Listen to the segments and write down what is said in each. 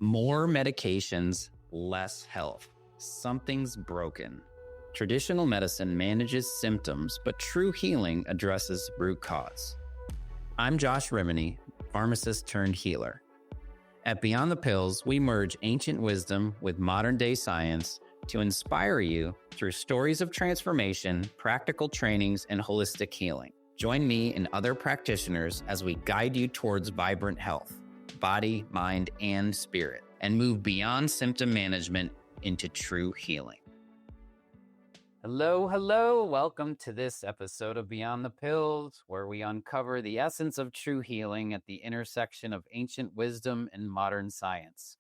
More medications, less health. Something's broken. Traditional medicine manages symptoms, but true healing addresses root cause. I'm Josh Rimini, pharmacist turned healer. At Beyond the Pills, we merge ancient wisdom with modern day science to inspire you through stories of transformation, practical trainings, and holistic healing. Join me and other practitioners as we guide you towards vibrant health, body, mind, and spirit, and move beyond symptom management into true healing. Hello. Welcome to this episode of Beyond the Pills, where we uncover the essence of true healing at the intersection of ancient wisdom and modern science.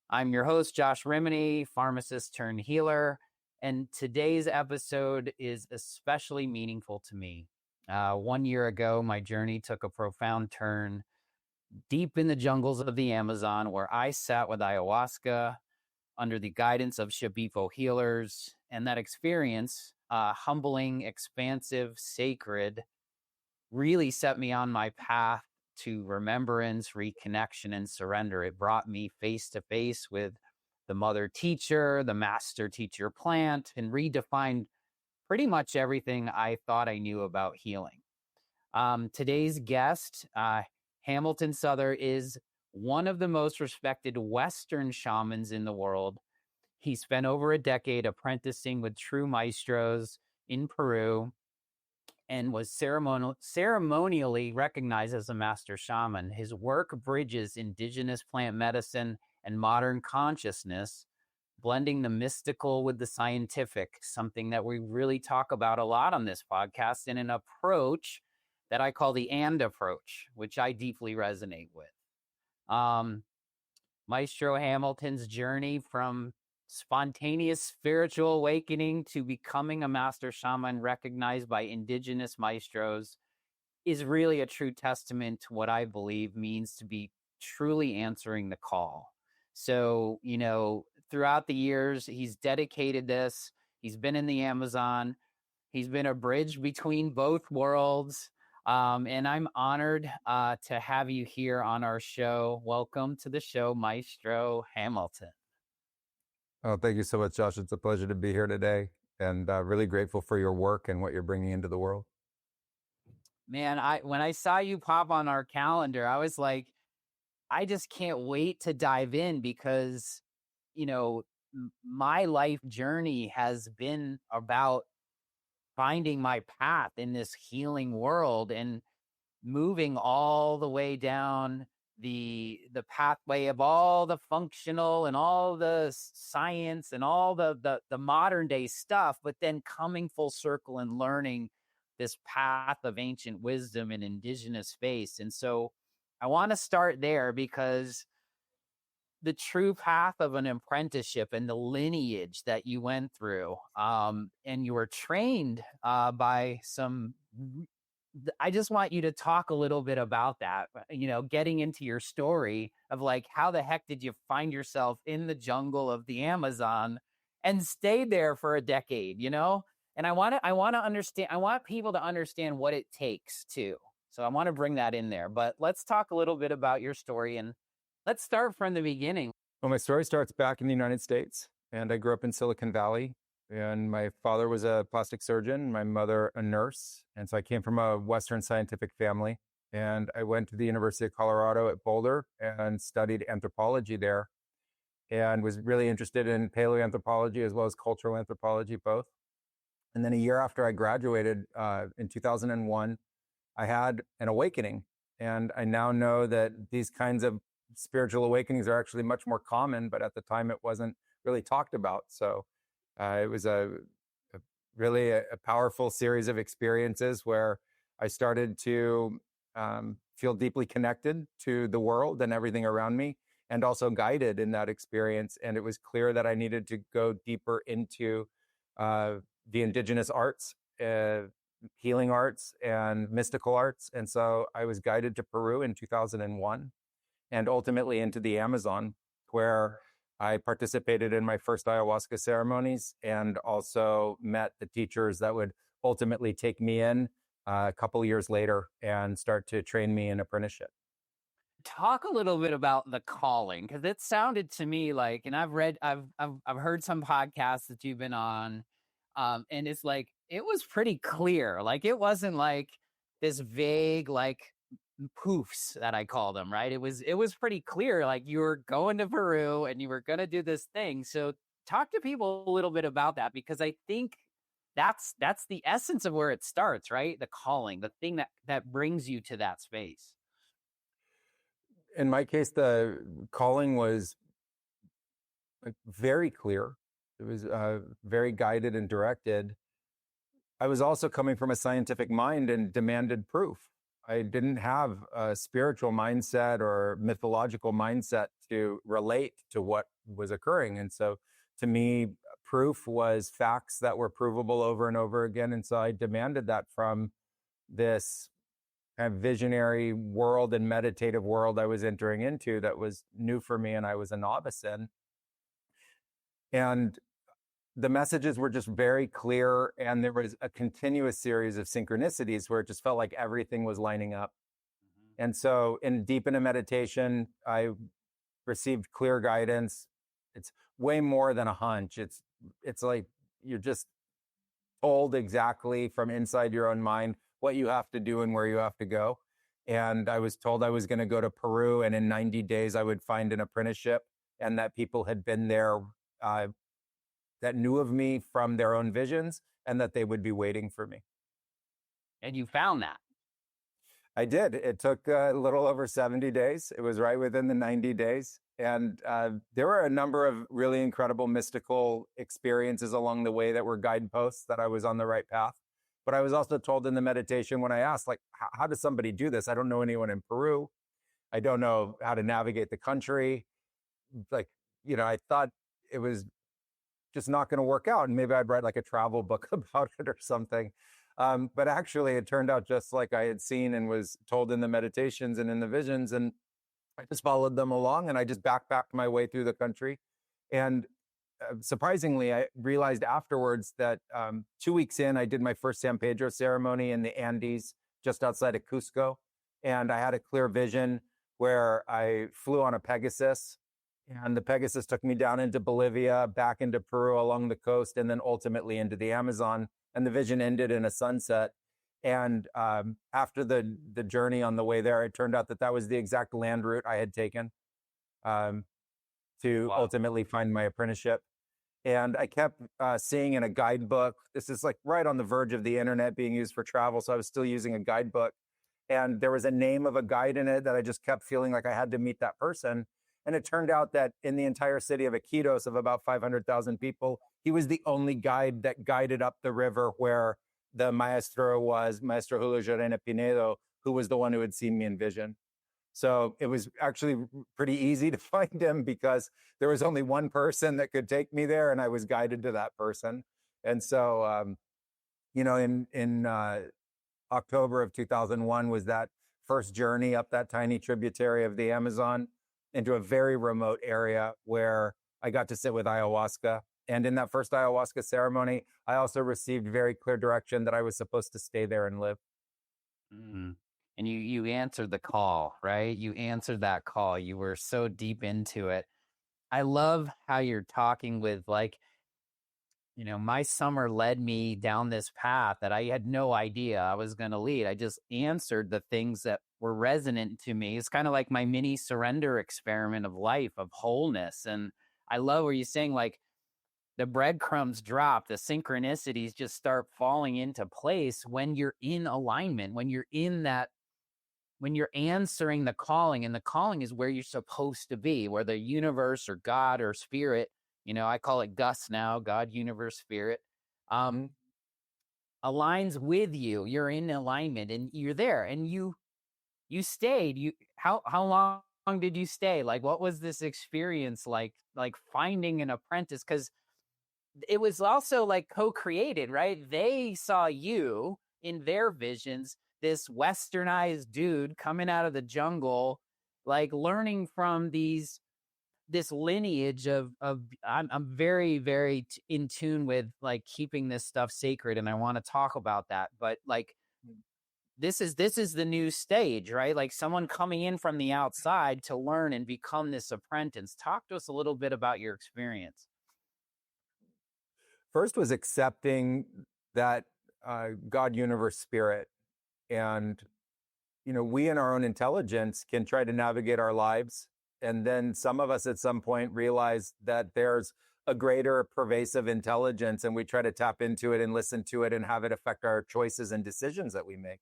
I'm your host, Josh Rimini, pharmacist turned healer, and today's episode is especially meaningful to me. 1 year ago, my journey took a profound turn deep in the jungles of the Amazon, where I sat with ayahuasca under the guidance of Shipipo healers. And that experience, humbling, expansive, sacred, really set me on my path to remembrance, reconnection, and surrender. It brought me face to face with the mother teacher, the master teacher plant, and redefined pretty much everything I thought I knew about healing. Today's guest, Hamilton Souther, is one of the most respected Western shamans in the world. He spent over a decade apprenticing with true maestros in Peru and was ceremonially recognized as a master shaman. His work bridges indigenous plant medicine and modern consciousness, blending the mystical with the scientific, something that we really talk about a lot on this podcast, in an approach that I call the "and" approach, which I deeply resonate with. Maestro Hamilton's journey from spontaneous spiritual awakening to becoming a master shaman recognized by indigenous maestros is really a true testament to what I believe means to be truly answering the call. So, throughout the years, he's dedicated this. He's been in the Amazon. He's been a bridge between both worlds. And I'm honored to have you here on our show. Welcome to the show, Maestro Hamilton. Oh, thank you so much, Josh. It's a pleasure to be here today, and really grateful for your work and what you're bringing into the world. Man, when I saw you pop on our calendar, I was like, I just can't wait to dive in because, my life journey has been about finding my path in this healing world and moving all the way down the pathway of all the functional and all the science and all the modern day stuff, but then coming full circle and learning this path of ancient wisdom in indigenous space. And so I want to start there because the true path of an apprenticeship and the lineage that you went through, and you were trained by some. I just want you to talk a little bit about that, getting into your story of like, how the heck did you find yourself in the jungle of the Amazon and stayed there for a decade, And I want to understand, I want people to understand what it takes too. So I want to bring that in there, but let's talk a little bit about your story and let's start from the beginning. Well, my story starts back in the United States, and I grew up in Silicon Valley. And my father was a plastic surgeon, my mother a nurse. And so I came from a Western scientific family. And I went to the University of Colorado at Boulder and studied anthropology there and was really interested in paleoanthropology as well as cultural anthropology, both. And then a year after I graduated in 2001, I had an awakening. And I now know that these kinds of spiritual awakenings are actually much more common, but at the time it wasn't really talked about. So it was really a powerful series of experiences where I started to feel deeply connected to the world and everything around me, and also guided in that experience. And it was clear that I needed to go deeper into the indigenous arts, healing arts, and mystical arts. And so I was guided to Peru in 2001 and ultimately into the Amazon, where I participated in my first ayahuasca ceremonies and also met the teachers that would ultimately take me in a couple of years later and start to train me in apprenticeship. talk a little bit about the calling, because it sounded to me like, and I've heard some podcasts that you've been on, and it's like it was pretty clear. Like it wasn't like this vague like poofs that I call them, right? It was pretty clear. Like you were going to Peru and you were gonna do this thing. So talk to people a little bit about that, because I think that's the essence of where it starts, right? The calling, the thing that brings you to that space. In my case, the calling was very clear. It was very guided and directed. I was also coming from a scientific mind and demanded proof. I didn't have a spiritual mindset or mythological mindset to relate to what was occurring. And so to me, proof was facts that were provable over and over again. And so I demanded that from this kind of visionary world and meditative world I was entering into that was new for me and I was a novice in. And the messages were just very clear, and there was a continuous series of synchronicities where it just felt like everything was lining up. Mhm. And so in deep into meditation, I received clear guidance. It's way more than a hunch. It's like you're just told exactly from inside your own mind what you have to do and where you have to go. And I was told I was going to go to Peru, and in 90 days I would find an apprenticeship, and that people had been there uh, that knew of me from their own visions, and that they would be waiting for me. And you found that. I did. It took a little over 70 days. It was right within the 90 days. And there were a number of really incredible mystical experiences along the way that were guideposts that I was on the right path. But I was also told in the meditation when I asked, like, how does somebody do this? I don't know anyone in Peru. I don't know how to navigate the country. Like, I thought it was just not going to work out. And maybe I'd write like a travel book about it or something. But actually, it turned out just like I had seen and was told in the meditations and in the visions. And I just followed them along, and I just backpacked my way through the country. And surprisingly, I realized afterwards that 2 weeks in, I did my first San Pedro ceremony in the Andes just outside of Cusco. And I had a clear vision where I flew on a Pegasus, and the Pegasus took me down into Bolivia, back into Peru along the coast, and then ultimately into the Amazon. And the vision ended in a sunset. And after the journey on the way there, it turned out that that was the exact land route I had taken um, to Wow. ultimately find my apprenticeship. And I kept seeing in a guidebook, this is like right on the verge of the internet being used for travel. So I was still using a guidebook. And there was a name of a guide in it that I just kept feeling like I had to meet that person. And it turned out that in the entire city of Iquitos, of about 500,000 people, he was the only guide that guided up the river where the maestro was, Maestro Julio Pinedo, who was the one who had seen me in vision. So it was actually pretty easy to find him because there was only one person that could take me there, and I was guided to that person. And so, in October of 2001 was that first journey up that tiny tributary of the Amazon into a very remote area where I got to sit with ayahuasca. And in that first ayahuasca ceremony, I also received very clear direction that I was supposed to stay there and live. Mm. And you answered the call, right? You answered that call. You were so deep into it. I love how you're talking with like, my summer led me down this path that I had no idea I was going to lead. I just answered the things that were resonant to me. It's kind of like my mini surrender experiment of life, of wholeness. And I love where you're saying like the breadcrumbs drop, the synchronicities just start falling into place when you're in alignment, when you're in that, when you're answering the calling. And the calling is where you're supposed to be, where the universe or God or spirit, I call it Gus now, God, universe, spirit, um, Mm-hmm. aligns with you. You're in alignment and you're there, and you stayed. How long did you stay? Like, what was this experience like finding an apprentice? Because it was also like co-created, right? They saw you in their visions, this westernized dude coming out of the jungle, like learning from this lineage of I'm very very in tune with like keeping this stuff sacred, and I want to talk about that. But like this is the new stage, right? Like someone coming in from the outside to learn and become this apprentice. Talk to us a little bit about your experience. First was accepting that God, universe, spirit, and we in our own intelligence can try to navigate our lives, and then some of us at some point realize that there's a greater pervasive intelligence, and we try to tap into it and listen to it and have it affect our choices and decisions that we make.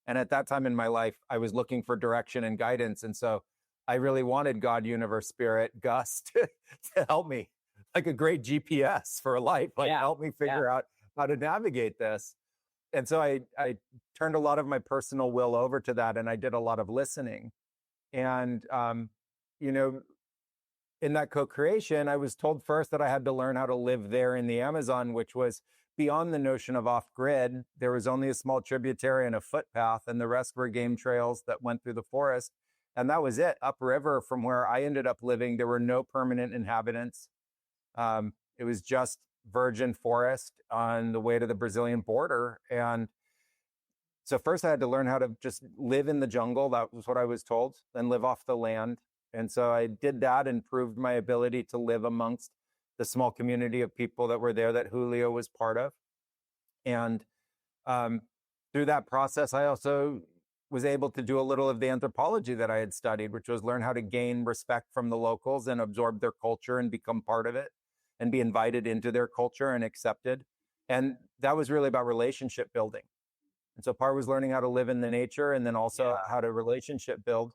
And at that time in my life, I was looking for direction and guidance. And so I really wanted God, universe, spirit, Gus to help me, like a great GPS for life, like help me figure out how to navigate this. And so I turned a lot of my personal will over to that, and I did a lot of listening. And, in that co-creation, I was told first that I had to learn how to live there in the Amazon, which was beyond the notion of off-grid. There was only a small tributary and a footpath, and the rest were game trails that went through the forest. And that was it. Upriver from where I ended up living, there were no permanent inhabitants. It was just virgin forest on the way to the Brazilian border. And so first I had to learn how to just live in the jungle. That was what I was told, then live off the land. And so I did that and proved my ability to live amongst the small community of people that were there that Julio was part of. And through that process, I also was able to do a little of the anthropology that I had studied, which was learn how to gain respect from the locals and absorb their culture and become part of it and be invited into their culture and accepted. And that was really about relationship building. And so part was learning how to live in the nature, and then also how to relationship build.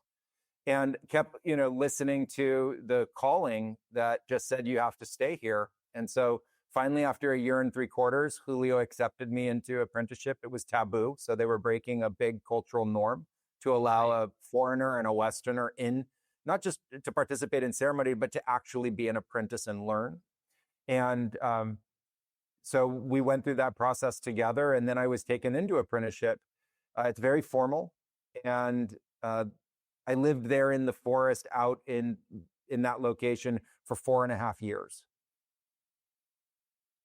And kept, listening to the calling that just said, you have to stay here. And so finally, after a year and 3/4, Julio accepted me into apprenticeship. It was taboo. So they were breaking a big cultural norm to allow a foreigner and a Westerner in, not just to participate in ceremony, but to actually be an apprentice and learn. And so we went through that process together. And then I was taken into apprenticeship. It's very formal. And I lived there in the forest out in that location for 4.5 years.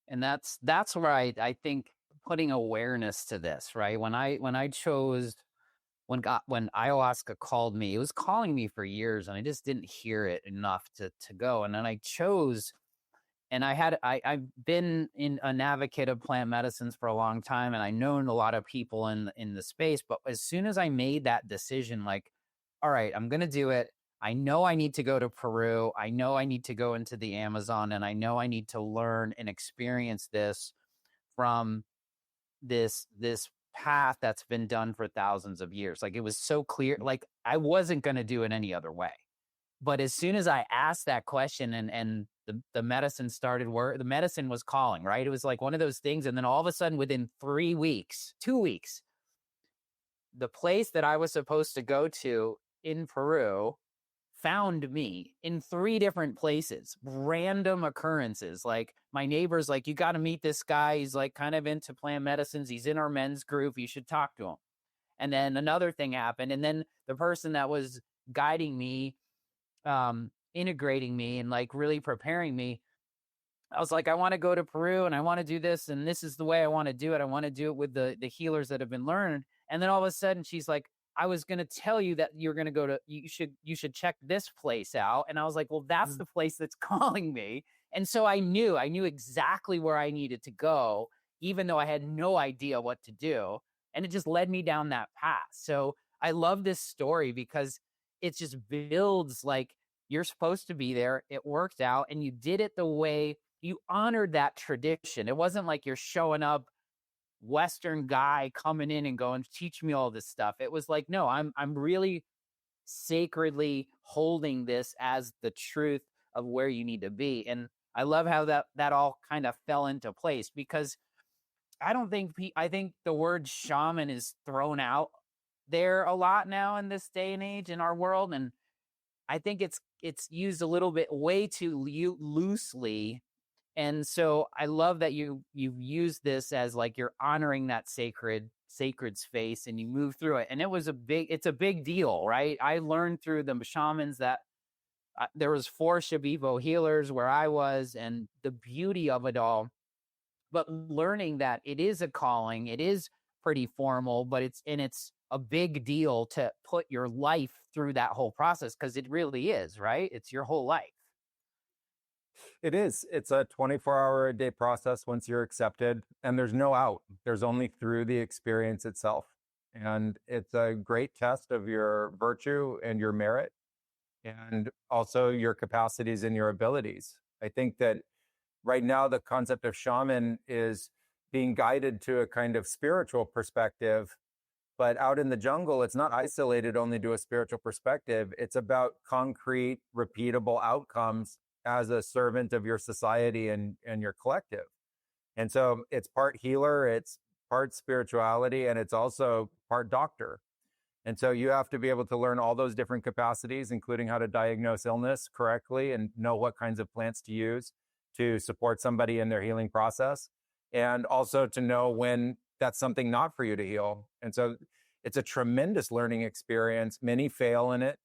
And that's where I think putting awareness to this, right? When ayahuasca called me, it was calling me for years, and I just didn't hear it enough to go. And then I chose, and I've been in an advocate of plant medicines for a long time, and I known a lot of people in the space. But as soon as I made that decision, like, all right, I'm going to do it. I know I need to go to Peru. I know I need to go into the Amazon, and I know I need to learn and experience this from this path that's been done for thousands of years. Like, it was so clear, like I wasn't going to do it any other way. But as soon as I asked that question and the medicine started work, the medicine was calling, right? It was like one of those things. And then all of a sudden, within 2 weeks, the place that I was supposed to go to in Peru found me in 3 different places, random occurrences. Like my neighbor's like, you got to meet this guy. He's like kind of into plant medicines. He's in our men's group. You should talk to him. And then another thing happened. And then the person that was guiding me, integrating me and like really preparing me, I was like, I want to go to Peru and I want to do this. And this is the way I want to do it. I want to do it with the healers that have been learned. And then all of a sudden she's like, I was going to tell you that you're going to go to, you should check this place out. And I was like, well, that's the place that's calling me. And so I knew exactly where I needed to go, even though I had no idea what to do. And it just led me down that path. So I love this story because it just builds like you're supposed to be there. It worked out and you did it the way you honored that tradition. It wasn't like you're showing up Western guy coming in and going, teach me all this stuff. It was like, no, I'm really sacredly holding this as the truth of where you need to be. And I love how that all kind of fell into place, because I think the word shaman is thrown out there a lot now in this day and age in our world. And I think it's used a little bit way too loosely. And so I love that you've used this as like you're honoring that sacred space and you move through it. And it's a big deal, right? I learned through the shamans that there was 4 Shipibo healers where I was, and the beauty of it all. But learning that it is a calling, it is pretty formal, but it's a big deal to put your life through that whole process, because it really is, right? It's your whole life. It is. It's a 24-hour-a-day process once you're accepted, and there's no out. There's only through the experience itself. And it's a great test of your virtue and your merit, and also your capacities and your abilities. I think that right now the concept of shaman is being guided to a kind of spiritual perspective, but out in the jungle, it's not isolated only to a spiritual perspective. It's about concrete, repeatable outcomes as a servant of your society and your collective. And so it's part healer, it's part spirituality, and it's also part doctor. And so you have to be able to learn all those different capacities, including how to diagnose illness correctly and know what kinds of plants to use to support somebody in their healing process. And also to know when that's something not for you to heal. And so it's a tremendous learning experience. Many fail in it.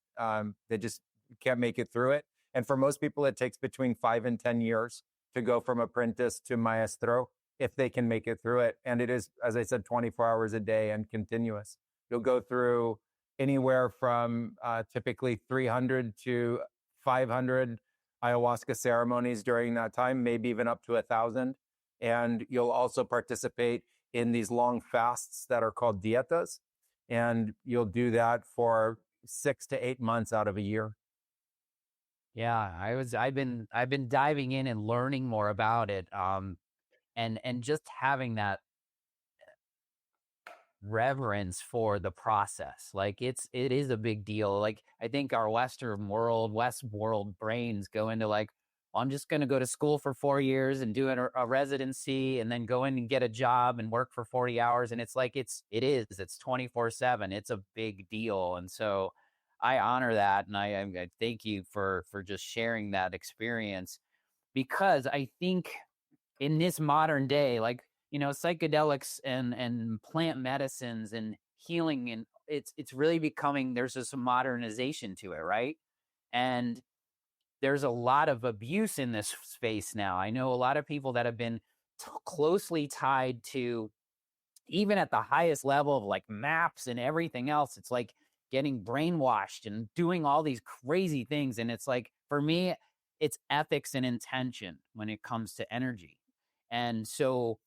They just can't make it through it. And for most people, it takes between 5 and 10 years to go from apprentice to maestro if they can make it through it. And it is, as I said, 24 hours a day and continuous. You'll go through anywhere from typically 300 to 500 ayahuasca ceremonies during that time, maybe even up to 1,000. And you'll also participate in these long fasts that are called dietas. And you'll do that for 6 to 8 months out of a year. Yeah, I've been diving in and learning more about it. And just having that reverence for the process. Like it is a big deal. Like I think our West world brains go into like, well, I'm just going to go to school for 4 years and do a residency and then go in and get a job and work for 40 hours. And it's like, it's 24/7. It's a big deal. And so I honor that. And I thank you for just sharing that experience, because I think in this modern day, like, psychedelics and plant medicines and healing, and it's really becoming, there's just a modernization to it, right? And there's a lot of abuse in this space now. I know a lot of people that have been closely tied to, even at the highest level of like maps and everything else, it's like getting brainwashed and doing all these crazy things. And it's like, for me, it's ethics and intention when it comes to energy. And so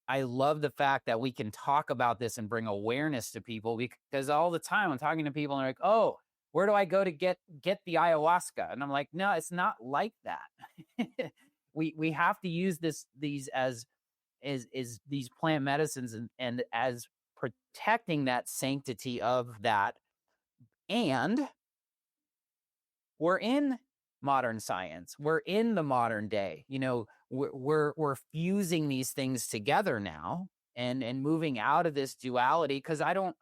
I love the fact that we can talk about this and bring awareness to people, because all the time I'm talking to people and they're like, oh, where do I go to get the ayahuasca? And I'm like, no, it's not like that. we have to use these as these plant medicines and as protecting that sanctity of that. And we're in modern science. We're in the modern day. We're fusing these things together now and moving out of this duality. Because I don't,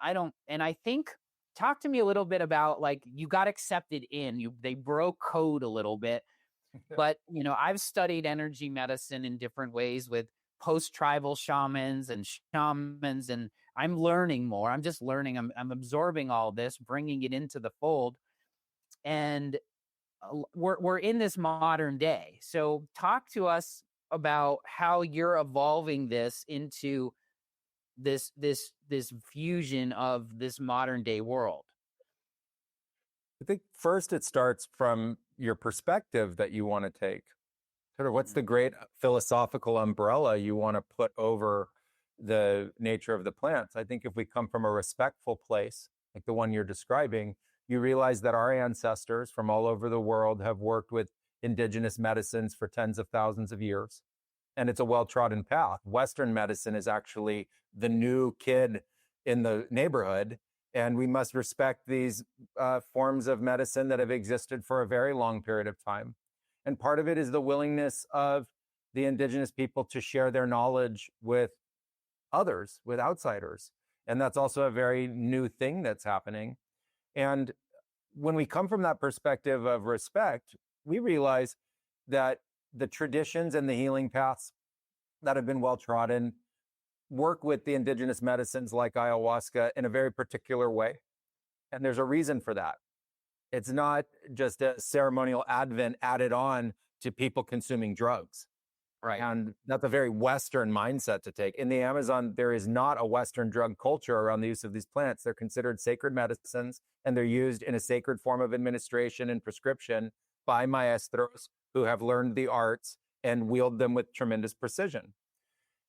and I think, talk to me a little bit about, like, you got accepted in, they broke code a little bit, but I've studied energy medicine in different ways with post-tribal shamans, and I'm learning more. I'm just learning. I'm absorbing all this, bringing it into the fold, and we're in this modern day. So talk to us about how you're evolving this into this fusion of this modern day world. I think first it starts from your perspective that you want to take. Sort of what's the great philosophical umbrella you want to put over the nature of the plants. I think if we come from a respectful place, like the one you're describing, you realize that our ancestors from all over the world have worked with indigenous medicines for tens of thousands of years. And it's a well-trodden path. Western medicine is actually the new kid in the neighborhood. And we must respect these forms of medicine that have existed for a very long period of time. And part of it is the willingness of the indigenous people to share their knowledge with others, with outsiders. And that's also a very new thing that's happening. And when we come from that perspective of respect, we realize that the traditions and the healing paths that have been well trodden work with the indigenous medicines like ayahuasca in a very particular way. And there's a reason for that. It's not just a ceremonial advent added on to people consuming drugs. Right. And that's a very Western mindset to take. In the Amazon, there is not a Western drug culture around the use of these plants. They're considered sacred medicines, and they're used in a sacred form of administration and prescription by maestros who have learned the arts and wield them with tremendous precision.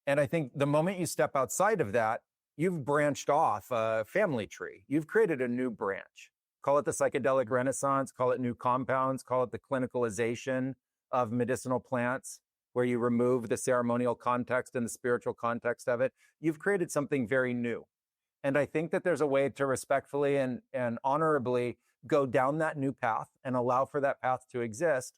And I think the moment you step outside of that, you've branched off a family tree. You've created a new branch. Call it the psychedelic renaissance, call it new compounds, call it the clinicalization of medicinal plants, where you remove the ceremonial context and the spiritual context of it. You've created something very new. And I think that there's a way to respectfully and honorably go down that new path and allow for that path to exist,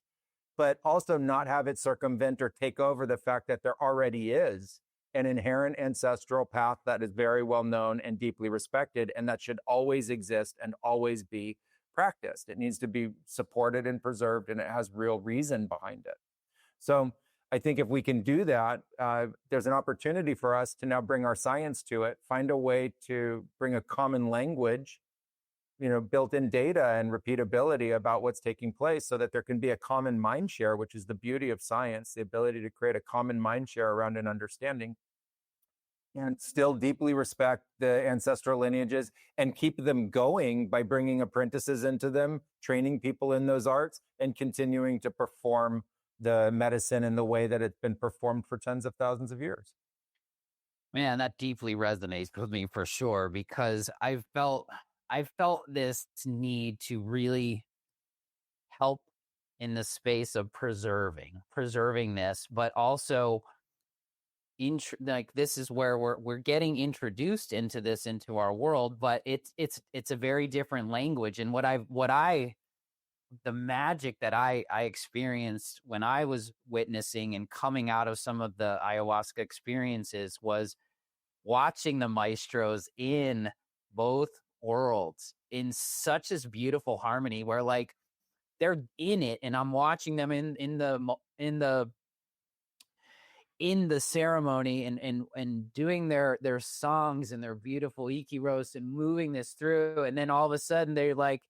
but also not have it circumvent or take over the fact that there already is an inherent ancestral path that is very well known and deeply respected, and that should always exist and always be practiced. It needs to be supported and preserved, and it has real reason behind it. So I think if we can do that, there's an opportunity for us to now bring our science to it, find a way to bring a common language, built-in data and repeatability about what's taking place, so that there can be a common mind share, which is the beauty of science, the ability to create a common mind share around an understanding, and still deeply respect the ancestral lineages and keep them going by bringing apprentices into them, training people in those arts, and continuing to perform the medicine in the way that it's been performed for tens of thousands of years. Man, that deeply resonates with me for sure, because I've felt this need to really help in the space of preserving this, but also like this is where we're getting introduced into our world, but it's a very different language. And the magic that I experienced when I was witnessing and coming out of some of the ayahuasca experiences was watching the maestros in both worlds in such this beautiful harmony, where like they're in it and I'm watching them in the ceremony and doing their songs and their beautiful ikiros and moving this through. And then all of a sudden they're like,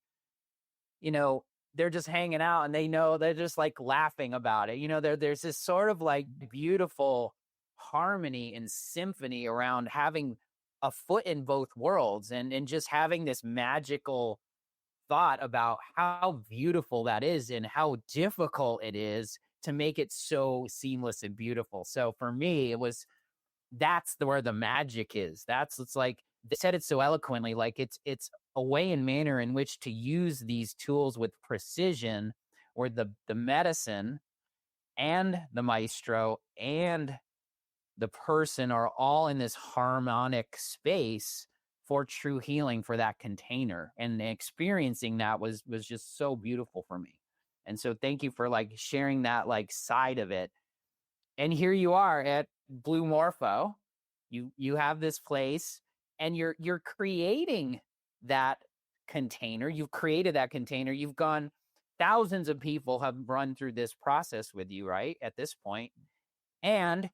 they're just hanging out, and they're just like laughing about it. There's this sort of like beautiful harmony and symphony around having a foot in both worlds, and just having this magical thought about how beautiful that is and how difficult it is to make it so seamless and beautiful. So for me, that's where the magic is. It's like they said it so eloquently, like it's a way and manner in which to use these tools with precision, where the medicine and the maestro and the person are all in this harmonic space for true healing for that container. And experiencing that was just so beautiful for me. And so thank you for like sharing that like side of it. And here you are at Blue Morpho. You have this place, and you're creating that container. You've created that container. You've gone, thousands of people have run through this process with you, right? At this point. And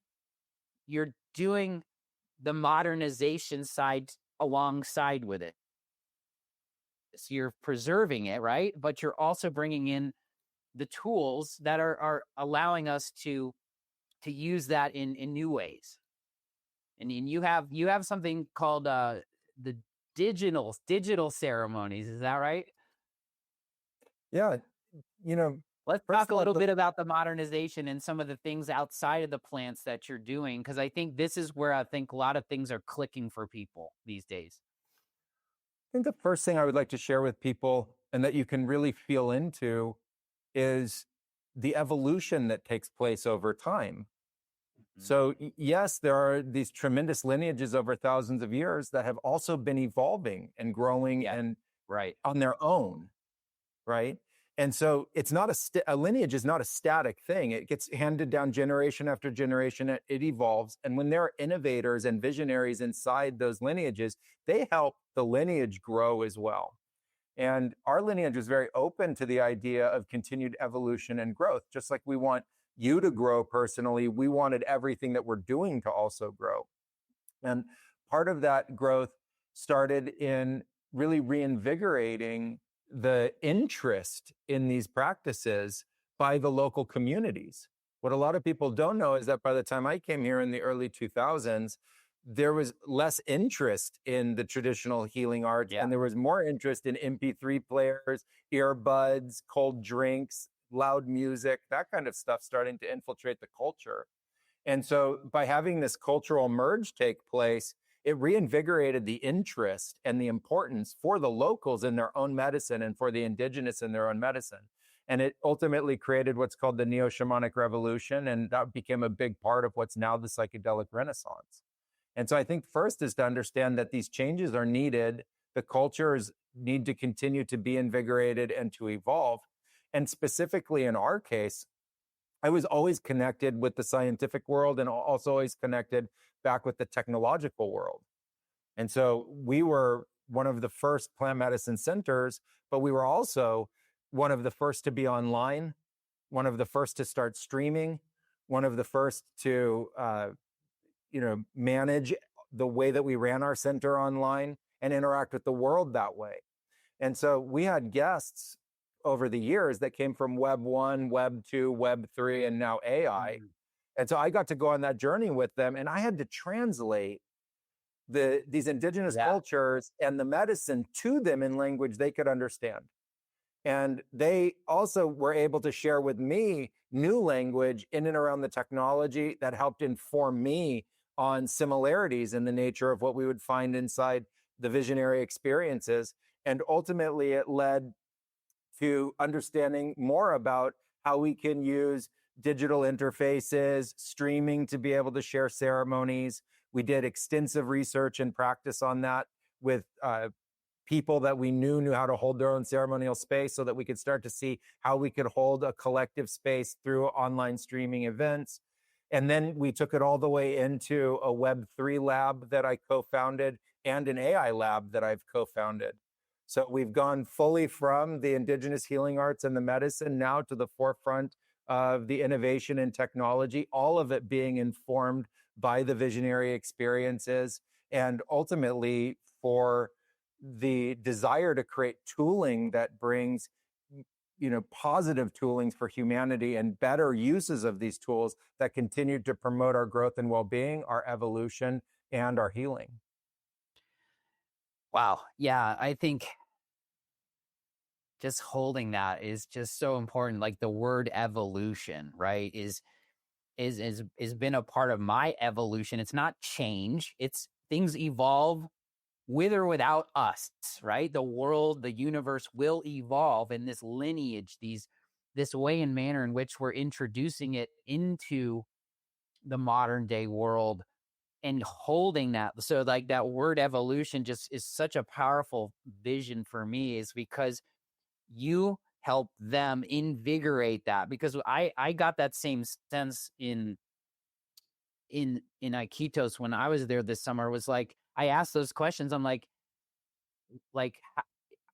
you're doing the modernization side alongside with it. So you're preserving it, right? But you're also bringing in the tools that are allowing us to use that in new ways. And you have something called the digital ceremonies. Is that right? Yeah. Let's talk a little bit about the modernization and some of the things outside of the plants that you're doing, because I think this is where I think a lot of things are clicking for people these days. I think the first thing I would like to share with people, and that you can really feel into, is the evolution that takes place over time. So yes, there are these tremendous lineages over thousands of years that have also been evolving and growing and right on their own, right? And so it's not a lineage is not a static thing. It gets handed down generation after generation. It evolves. And when there are innovators and visionaries inside those lineages, they help the lineage grow as well. And our lineage is very open to the idea of continued evolution and growth. Just like we want you to grow personally, we wanted everything that we're doing to also grow. And part of that growth started in really reinvigorating the interest in these practices by the local communities. What a lot of people don't know is that by the time I came here in the early 2000s, there was less interest in the traditional healing arts, Yeah. and there was more interest in MP3 players, earbuds, cold drinks, loud music, that kind of stuff starting to infiltrate the culture. And so by having this cultural merge take place, it reinvigorated the interest and the importance for the locals in their own medicine and for the indigenous in their own medicine. And it ultimately created what's called the neo-shamanic revolution. And that became a big part of what's now the psychedelic renaissance. And so I think first is to understand that these changes are needed. The cultures need to continue to be invigorated and to evolve. And specifically in our case, I was always connected with the scientific world and also always connected back with the technological world. And so we were one of the first plant medicine centers, but we were also one of the first to be online, one of the first to start streaming, one of the first to manage the way that we ran our center online and interact with the world that way. And so we had guests over the years that came from Web 1, Web 2, Web 3, and now AI. Mm. And so I got to go on that journey with them, and I had to translate these indigenous Yeah. cultures and the medicine to them in language they could understand. And they also were able to share with me new language in and around the technology that helped inform me on similarities in the nature of what we would find inside the visionary experiences. And ultimately, it led to understanding more about how we can use digital interfaces, streaming to be able to share ceremonies. We did extensive research and practice on that with people that we knew how to hold their own ceremonial space so that we could start to see how we could hold a collective space through online streaming events. And then we took it all the way into a Web3 lab that I co-founded and an AI lab that I've co-founded. So we've gone fully from the indigenous healing arts and the medicine now to the forefront of the innovation and technology, all of it being informed by the visionary experiences, and ultimately for the desire to create tooling that brings positive toolings for humanity and better uses of these tools that continue to promote our growth and well-being, our evolution, and our healing. Wow. Yeah, I think just holding that is just so important. Like the word evolution, right, is been a part of my evolution. It's not change. It's things evolve with or without us, right? The world, the universe will evolve in this lineage, this way and manner in which we're introducing it into the modern day world and holding that. So like that word evolution just is such a powerful vision for me, is because you help them invigorate that, because I got that same sense in Iquitos when I was there this summer. Was like, I asked those questions. I'm like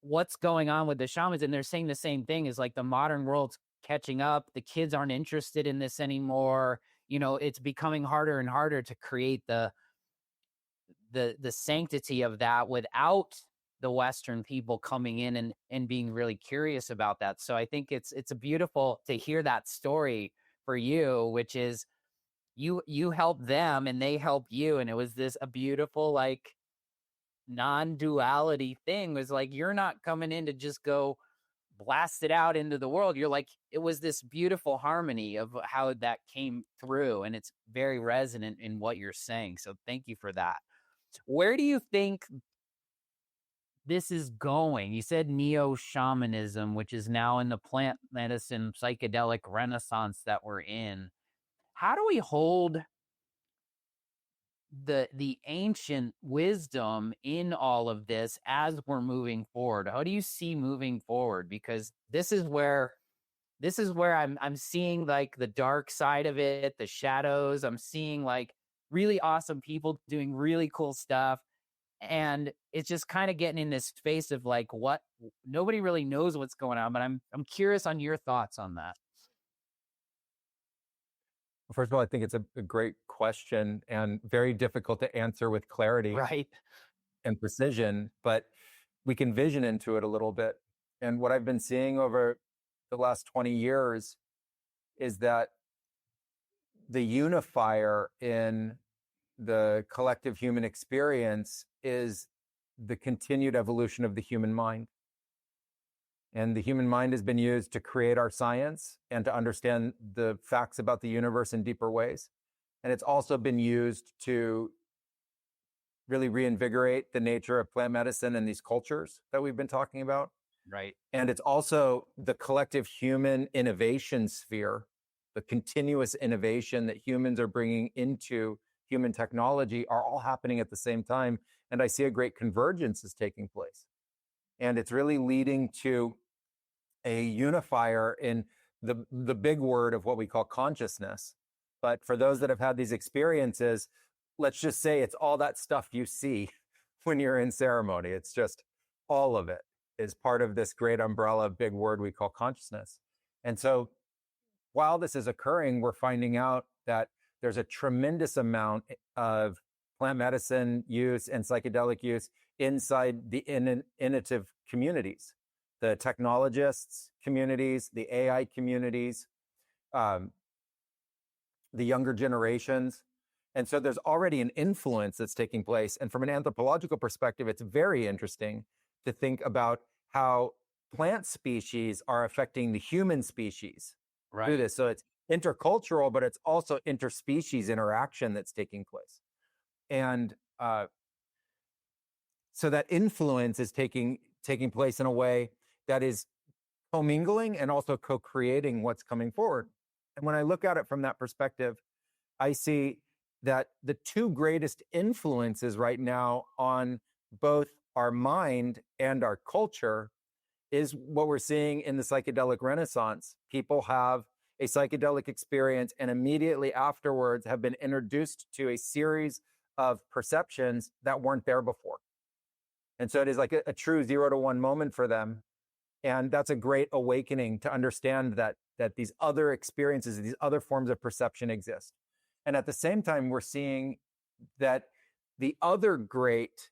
what's going on with the shamans? And they're saying the same thing, is like the modern world's catching up. The kids aren't interested in this anymore. It's becoming harder and harder to create the sanctity of that without the Western people coming in and being really curious about that. So I think it's a beautiful to hear that story for you, which is you help them and they help you. And it was a beautiful, like, non-duality thing. Was like, you're not coming in to just go blast it out into the world. You're like, it was this beautiful harmony of how that came through. And it's very resonant in what you're saying. So thank you for that. Where do you think this is going? You said neo-shamanism, which is now in the plant medicine psychedelic renaissance that we're in. How do we hold the ancient wisdom in all of this as we're moving forward? How do you see moving forward? Because this is where I'm seeing like the dark side of it, the shadows. I'm seeing like really awesome people doing really cool stuff. And it's just kind of getting in this space of like, what, nobody really knows what's going on, but I'm curious on your thoughts on that. First of all, I think it's a great question and very difficult to answer with clarity Right. and precision, but we can vision into it a little bit. And what I've been seeing over the last 20 years is that the unifier in the collective human experience is the continued evolution of the human mind. And the human mind has been used to create our science and to understand the facts about the universe in deeper ways. And it's also been used to really reinvigorate the nature of plant medicine and these cultures that we've been talking about. Right. And it's also the collective human innovation sphere, the continuous innovation that humans are bringing into human technology are all happening at the same time. And I see a great convergence is taking place. And it's really leading to a unifier in the big word of what we call consciousness. But for those that have had these experiences, let's just say it's all that stuff you see when you're in ceremony. It's just all of it is part of this great umbrella, big word we call consciousness. And so while this is occurring, we're finding out that there's a tremendous amount of plant medicine use and psychedelic use inside the innovative communities, the technologists communities, the AI communities, the younger generations. And so there's already an influence that's taking place. And from an anthropological perspective, it's very interesting to think about how plant species are affecting the human species through this. So it's intercultural, but it's also interspecies interaction that's taking place. And so that influence is taking place in a way that is commingling and also co-creating what's coming forward. And when I look at it from that perspective, I see that the two greatest influences right now on both our mind and our culture is what we're seeing in the psychedelic renaissance. People have a psychedelic experience and immediately afterwards have been introduced to a series of perceptions that weren't there before. And so it is like a true 0 to 1 moment for them. And that's a great awakening to understand that these other experiences, these other forms of perception exist. And at the same time, we're seeing that the other great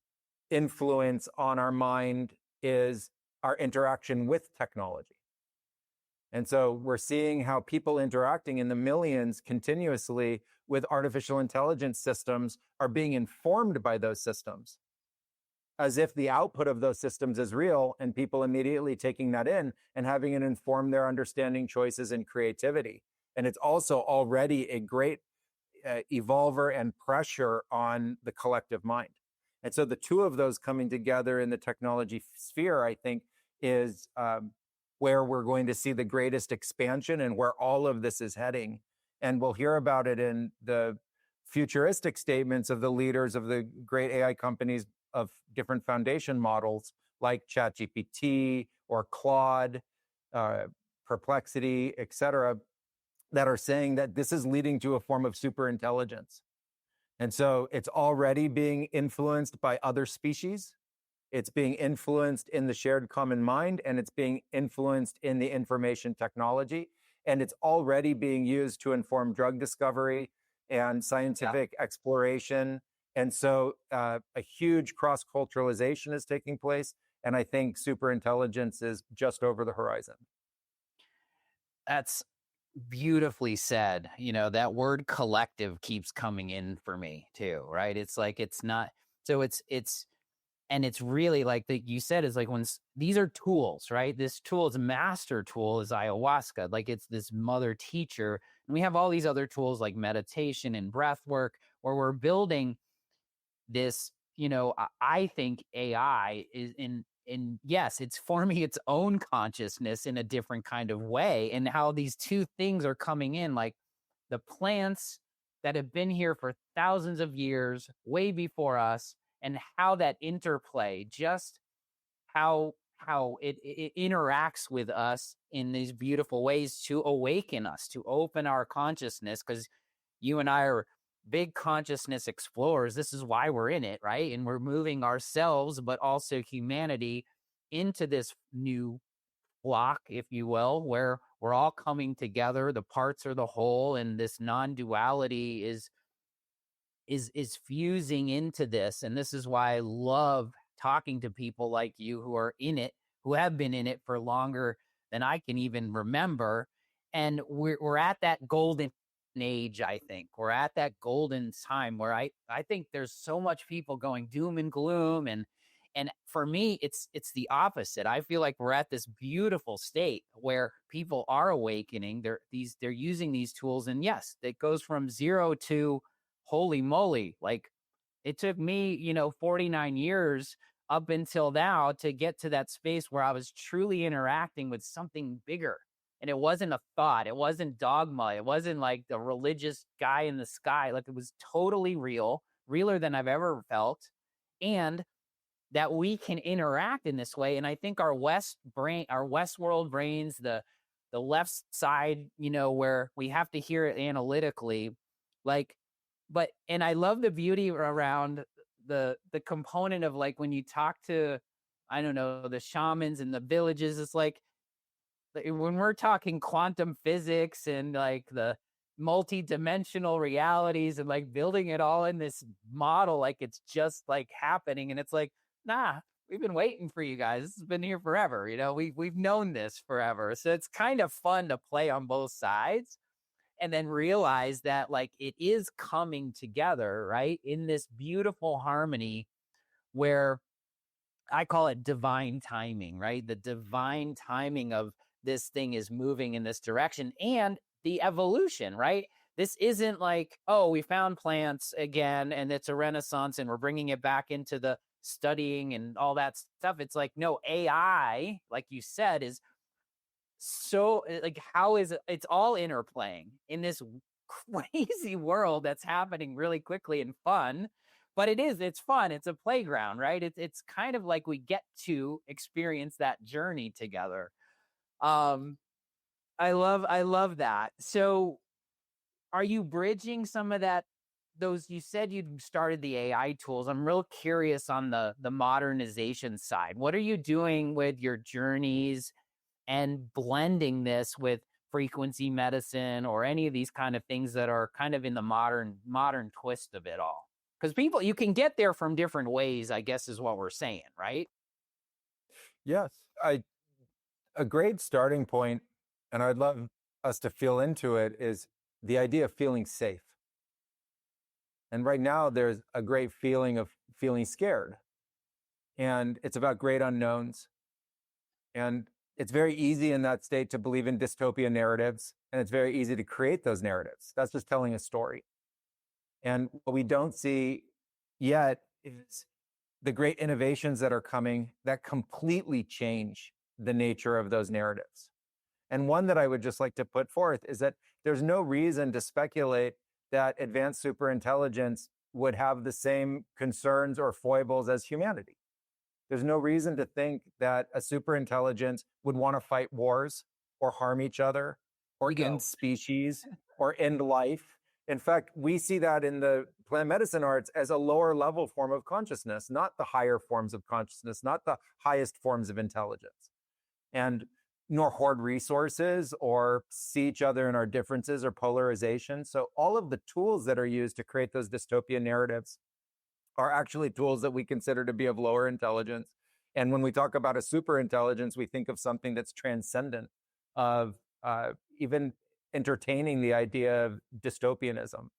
influence on our mind is our interaction with technology. And so we're seeing how people interacting in the millions continuously with artificial intelligence systems are being informed by those systems, as if the output of those systems is real, and people immediately taking that in and having it inform their understanding, choices, and creativity. And it's also already a great evolver and pressure on the collective mind. And so the two of those coming together in the technology sphere, I think, is where we're going to see the greatest expansion and where all of this is heading. And we'll hear about it in the futuristic statements of the leaders of the great AI companies of different foundation models like ChatGPT or Claude, Perplexity, et cetera, that are saying that this is leading to a form of superintelligence. And so it's already being influenced by other species. It's being influenced in the shared common mind, and it's being influenced in the information technology. And it's already being used to inform drug discovery and scientific exploration. And so a huge cross-culturalization is taking place. And I think superintelligence is just over the horizon. That's beautifully said. You know, that word collective keeps coming in for me too, right? It's like, it's not, so it's, and it's really like you said, is like when these are tools, right? This tool is a master tool is ayahuasca. Like it's this mother teacher. And we have all these other tools like meditation and breath work where we're building this, you know, I think AI is in yes, it's forming its own consciousness in a different kind of way. And how these two things are coming in, like the plants that have been here for thousands of years, way before us, and how that interplay, just how it interacts with us in these beautiful ways to awaken us, to open our consciousness, because you and I are big consciousness explorers. This is why we're in it, right? And we're moving ourselves, but also humanity into this new block, if you will, where we're all coming together. The parts are the whole, and this non-duality is fusing into this. And this is why I love talking to people like you who are in it, who have been in it for longer than I can even remember. And we're at that golden age. I think we're at that golden time where I think there's so much people going doom and gloom, and for me it's the opposite. I feel like we're at this beautiful state where people are awakening. They're using these tools, and yes, it goes from zero to holy moly. Like, it took me 49 years up until now to get to that space where I was truly interacting with something bigger. And it wasn't a thought, it wasn't dogma, it wasn't like the religious guy in the sky. Like, it was totally real, realer than I've ever felt. And that we can interact in this way. And I think our West world brains, the left side, where we have to hear it analytically, like, and I love the beauty around the component of, like, when you talk to, I don't know, the shamans and the villages, it's like when we're talking quantum physics and like the multi-dimensional realities and like building it all in this model, like it's just like happening. And it's like, nah, we've been waiting for you guys. This has been here forever. We've known this forever. So it's kind of fun to play on both sides and then realize that, like, it is coming together, right, in this beautiful harmony where I call it divine timing, right? The divine timing of this thing is moving in this direction, and the evolution, right? This isn't like, oh, we found plants again and it's a renaissance and we're bringing it back into the studying and all that stuff. It's like, no, AI, like you said, is so, like, how is it? It's all interplaying in this crazy world that's happening really quickly and fun. But it's fun. It's a playground, right? It's kind of like we get to experience that journey together. Um, I love that. So, are you bridging some of that? Those, you said you started the AI tools. I'm real curious on the modernization side. What are you doing with your journeys and blending this with frequency medicine or any of these kind of things that are kind of in the modern twist of it all? Because people, you can get there from different ways, I guess, is what we're saying, right? Yes, a great starting point, and I'd love us to feel into it, is the idea of feeling safe. And right now, there's a great feeling of feeling scared. And it's about great unknowns. And it's very easy in that state to believe in dystopia narratives. And it's very easy to create those narratives. That's just telling a story. And what we don't see yet is the great innovations that are coming that completely change the nature of those narratives. And one that I would just like to put forth is that there's no reason to speculate that advanced superintelligence would have the same concerns or foibles as humanity. There's no reason to think that a superintelligence would want to fight wars or harm each other or end species or end life. In fact, we see that in the plant medicine arts as a lower level form of consciousness, not the higher forms of consciousness, not the highest forms of intelligence. And nor hoard resources or see each other in our differences or polarization. So all of the tools that are used to create those dystopian narratives are actually tools that we consider to be of lower intelligence. And when we talk about a super intelligence, we think of something that's transcendent, of even entertaining the idea of dystopianism.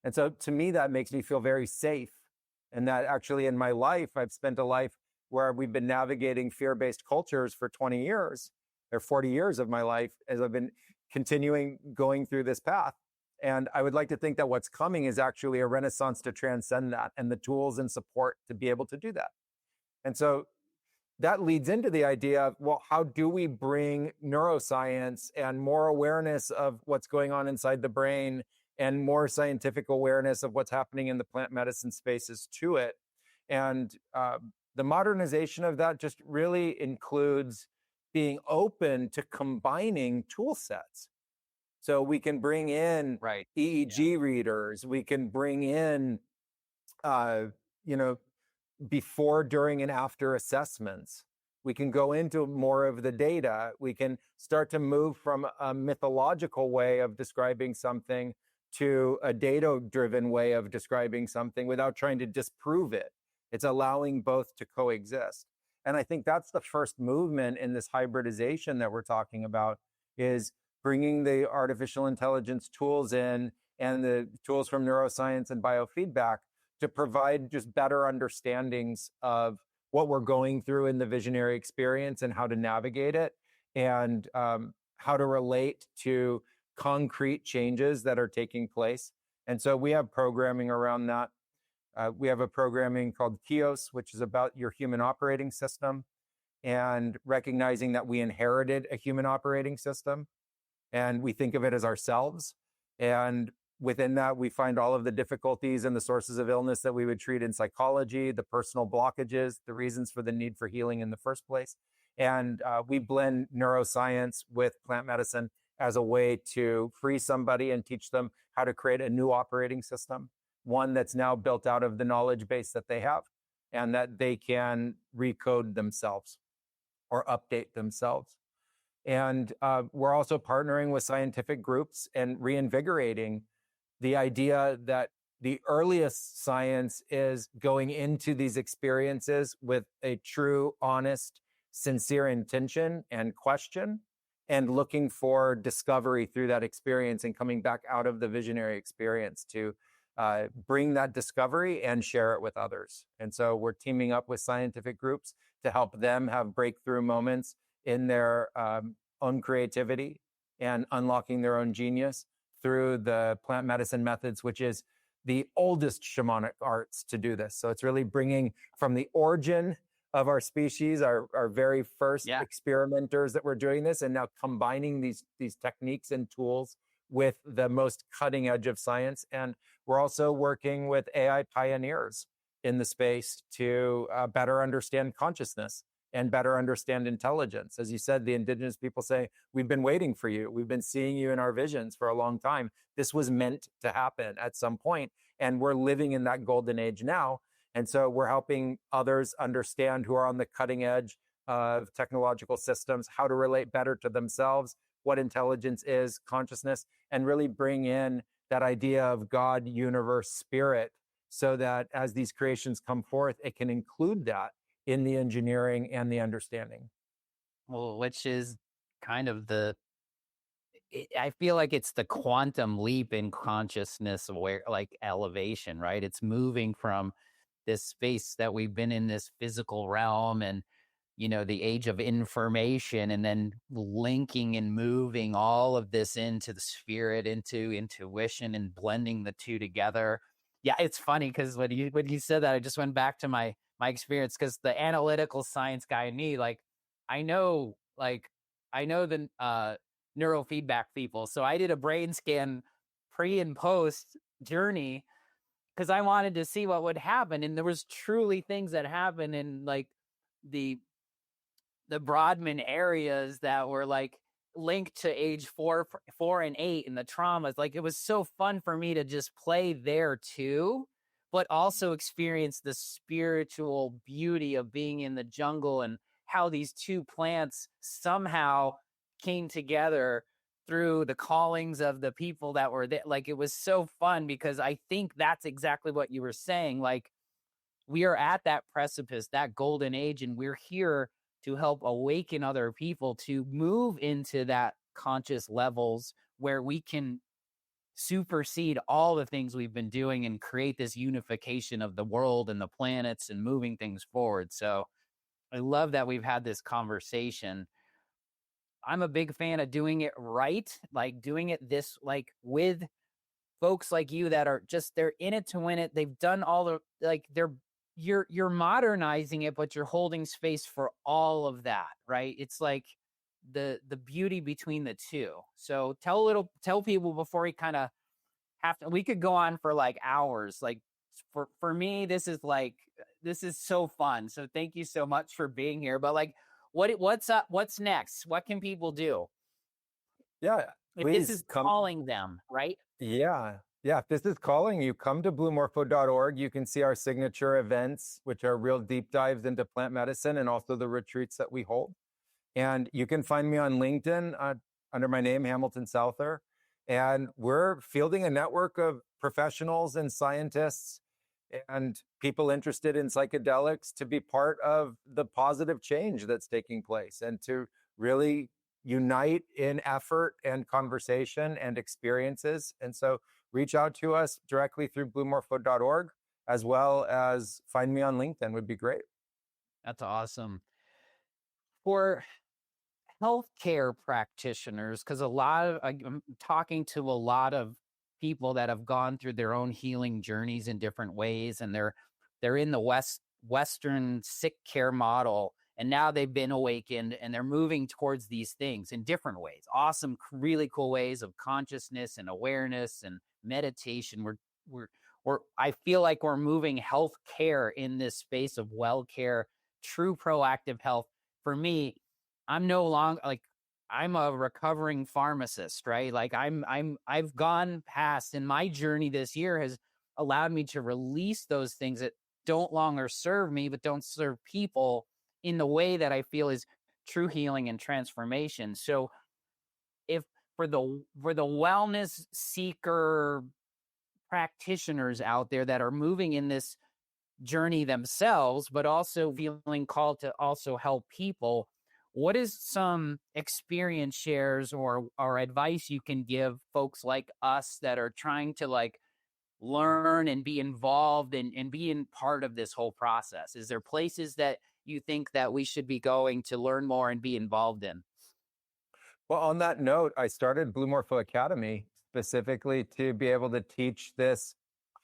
And so to me, that makes me feel very safe. And that actually in my life, I've spent a life where we've been navigating fear-based cultures for 20 years or 40 years of my life as I've been continuing going through this path. And I would like to think that what's coming is actually a renaissance to transcend that and the tools and support to be able to do that. And so that leads into the idea of, well, how do we bring neuroscience and more awareness of what's going on inside the brain and more scientific awareness of what's happening in the plant medicine spaces to it? And the modernization of that just really includes being open to combining tool sets. So we can bring in EEG readers, we can bring in, before, during, and after assessments. We can go into more of the data. We can start to move from a mythological way of describing something to a data-driven way of describing something without trying to disprove it. It's allowing both to coexist. And I think that's the first movement in this hybridization that we're talking about, is bringing the artificial intelligence tools in and the tools from neuroscience and biofeedback to provide just better understandings of what we're going through in the visionary experience and how to navigate it, and how to relate to concrete changes that are taking place. And so we have programming around that. We have a programming called Kios, which is about your human operating system and recognizing that we inherited a human operating system and we think of it as ourselves. And within that, we find all of the difficulties and the sources of illness that we would treat in psychology, the personal blockages, the reasons for the need for healing in the first place. And we blend neuroscience with plant medicine as a way to free somebody and teach them how to create a new operating system, one that's now built out of the knowledge base that they have and that they can recode themselves or update themselves. And we're also partnering with scientific groups and reinvigorating the idea that the earliest science is going into these experiences with a true, honest, sincere intention and question, and looking for discovery through that experience and coming back out of the visionary experience to bring that discovery and share it with others. And so we're teaming up with scientific groups to help them have breakthrough moments in their own creativity and unlocking their own genius through the plant medicine methods, which is the oldest shamanic arts to do this. So it's really bringing from the origin of our species, our very first experimenters that were doing this, and now combining these techniques and tools with the most cutting edge of science. And we're also working with AI pioneers in the space to better understand consciousness and better understand intelligence. As you said, the indigenous people say, we've been waiting for you. We've been seeing you in our visions for a long time. This was meant to happen at some point, and we're living in that golden age now. And so we're helping others understand who are on the cutting edge of technological systems, how to relate better to themselves, what intelligence is, consciousness, and really bring in that idea of God, universe, spirit, so that as these creations come forth, it can include that in the engineering and the understanding. Well, which is kind of I feel like it's the quantum leap in consciousness, where like elevation, right? It's moving from this space that we've been in, this physical realm, and the age of information, and then linking and moving all of this into the spirit, into intuition, and blending the two together. Yeah, it's funny because when you said that, I just went back to my experience, because the analytical science guy in me, I know the neurofeedback people. So I did a brain scan pre and post journey because I wanted to see what would happen. And there was truly things that happened in the Broadman areas that were linked to age 4 and 8 and the traumas. It was so fun for me to just play there too, but also experience the spiritual beauty of being in the jungle and how these two plants somehow came together through the callings of the people that were there. It was so fun, because I think that's exactly what you were saying. We are at that precipice, that golden age, and we're here to help awaken other people to move into that conscious levels where we can supersede all the things we've been doing and create this unification of the world and the planets and moving things forward. So I love that we've had this conversation. I'm a big fan of doing it right, doing it this, with folks like you that are just, they're in it to win it. They've done all the, you're modernizing it, but you're holding space for all of that, right? It's the beauty between the two. So tell people before we kind of we could go on for hours. For me, this is so fun. So thank you so much for being here. But what's up? What's next? What can people do? Yeah, if this is calling them, right? Yeah. If this is calling you, come to bluemorpho.org. You can see our signature events, which are real deep dives into plant medicine, and also the retreats that we hold. And you can find me on LinkedIn under my name, Hamilton Souther. And we're fielding a network of professionals and scientists and people interested in psychedelics to be part of the positive change that's taking place and to really unite in effort and conversation and experiences. And so reach out to us directly through bluemorpho.org, as well as find me on LinkedIn would be great. That's awesome. For healthcare practitioners, because I'm talking to a lot of people that have gone through their own healing journeys in different ways, and they're in the Western sick care model, and now they've been awakened and they're moving towards these things in different ways. Awesome, really cool ways of consciousness and awareness and meditation. I feel like we're moving healthcare in this space of well care, true proactive health. For me, I'm no longer like, I'm a recovering pharmacist, right? Like I've gone past, and my journey this year has allowed me to release those things that don't longer serve me, but don't serve people in the way that I feel is true healing and transformation. So if for the wellness seeker practitioners out there that are moving in this journey themselves, but also feeling called to also help people, what is some experience shares or advice you can give folks like us that are trying to like learn and be involved and be in part of this whole process? Is there places that you think that we should be going to learn more and be involved in? Well, on that note, I started Blue Morpho Academy specifically to be able to teach this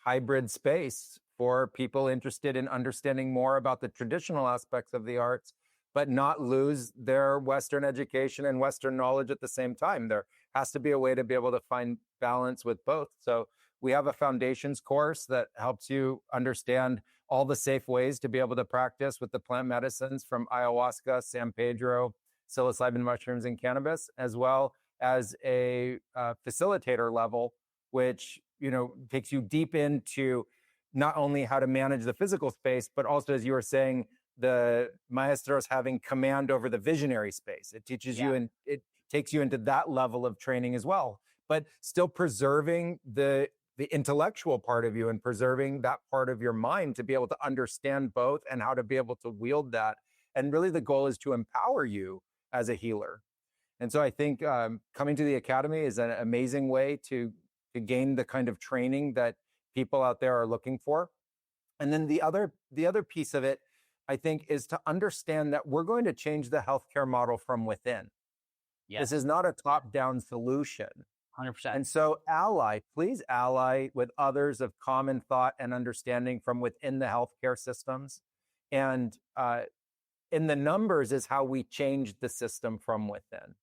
hybrid space for people interested in understanding more about the traditional aspects of the arts, but not lose their Western education and Western knowledge at the same time. There has to be a way to be able to find balance with both. So we have a foundations course that helps you understand all the safe ways to be able to practice with the plant medicines from ayahuasca, San Pedro, psilocybin mushrooms, and cannabis, as well as a facilitator level, which takes you deep into not only how to manage the physical space, but also, as you were saying, the maestros having command over the visionary space. It teaches you, and it takes you into that level of training as well, but still preserving the intellectual part of you and preserving that part of your mind to be able to understand both and how to be able to wield that. And really the goal is to empower you as a healer. And so I think coming to the Academy is an amazing way to gain the kind of training that people out there are looking for. And then the other piece of it, I think, is to understand that we're going to change the healthcare model from within. Yes. This is not a top-down solution. 100%. And so please ally with others of common thought and understanding from within the healthcare systems. And in the numbers is how we change the system from within.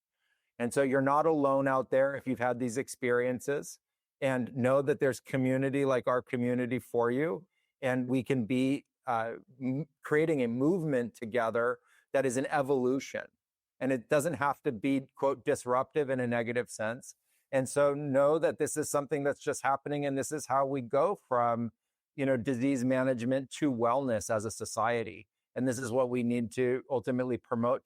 And so you're not alone out there if you've had these experiences, and know that there's community like our community for you. And we can be creating a movement together that is an evolution. And it doesn't have to be, quote, disruptive in a negative sense. And so know that this is something that's just happening. And this is how we go from, disease management to wellness as a society. And this is what we need to ultimately promote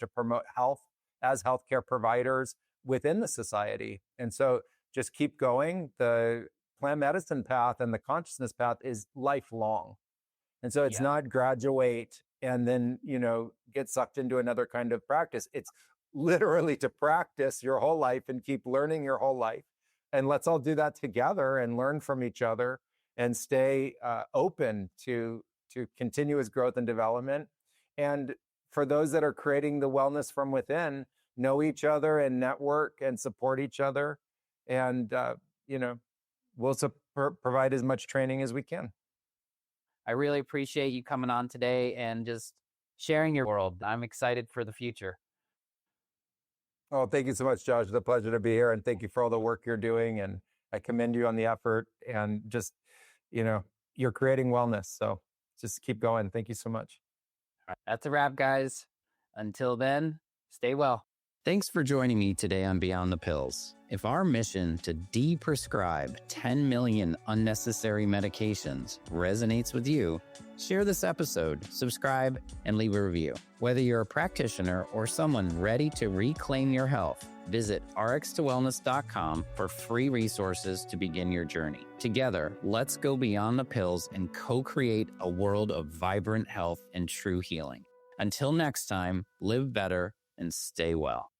health as healthcare providers within the society. And so just keep going. The plant medicine path and the consciousness path is lifelong. And so it's not graduate and then, get sucked into another kind of practice. It's literally to practice your whole life and keep learning your whole life. And let's all do that together and learn from each other and stay open to continuous growth and development. And for those that are creating the wellness from within, know each other and network and support each other. And, we'll provide as much training as we can. I really appreciate you coming on today and just sharing your world. I'm excited for the future. Oh, thank you so much, Josh. It's a pleasure to be here. And thank you for all the work you're doing. And I commend you on the effort and just, you're creating wellness. So just keep going. Thank you so much. All right, that's a wrap, guys. Until then, stay well. Thanks for joining me today on Beyond the Pills. If our mission to deprescribe 10 million unnecessary medications resonates with you, share this episode, subscribe, and leave a review. Whether you're a practitioner or someone ready to reclaim your health, visit rx2wellness.com for free resources to begin your journey. Together, let's go beyond the pills and co-create a world of vibrant health and true healing. Until next time, live better and stay well.